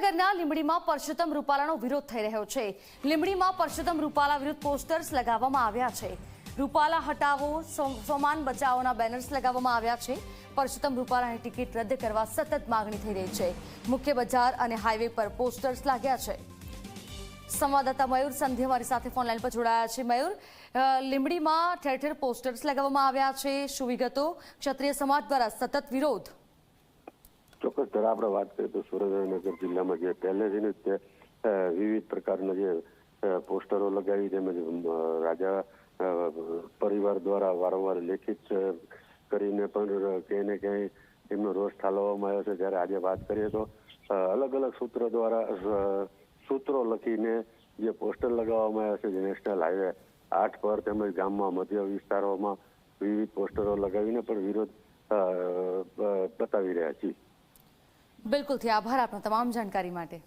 સુરેન્દ્રનગરના લીંબડીમાં પરસોત્તમ રૂપાલાનો વિરોધ થઈ રહ્યો છે। લીંબડીમાં પરસોત્તમ રૂપાલા વિરુદ્ધ પોસ્ટર્સ લગાવવામાં આવ્યા છે। રૂપાલા હટાવો, સોમાન બચાવોના બેનર્સ લગાવવામાં આવ્યા છે। પરસોત્તમ રૂપાલાની ટિકિટ રદ કરવા સતત માંગણી થઈ રહી છે। મુખ્ય બજાર અને હાઈવે પર પોસ્ટર્સ લાગ્યા છે। સંવાદદાતા મયુર સંધ્યા મારી સાથે ફોન લાઈન પર જોડાયા છે। મયુર, લીંબડીમાં ઠેર ઠેર પોસ્ટર્સ લગાવવામાં આવ્યા છે, શું વિગતો? ક્ષત્રિય સમાજ દ્વારા સતત વિરોધ। ચોક્કસ ધરા આપણે વાત કરીએ તો સુરેન્દ્રનગર જિલ્લામાં જે પહેલેથી જ વિવિધ પ્રકારના જે પોસ્ટરો લગાવી તેમજ રાજા પરિવાર દ્વારા વારંવાર લેખિત કરીને પણ ક્યાંય ને ક્યાંય એમનો રોષ ઠાલવવામાં આવ્યો છે। જ્યારે આજે વાત કરીએ તો અલગ અલગ સૂત્રો દ્વારા સૂત્રો લખીને જે પોસ્ટર લગાવવામાં આવ્યા છે, જે નેશનલ હાઈવે 8 પર તેમજ ગામમાં મધ્ય વિસ્તારોમાં વિવિધ પોસ્ટરો લગાવીને પણ વિરોધ બતાવી રહ્યા છીએ। બિલકુલ, આભાર આપનો તમામ જાણકારી માટે।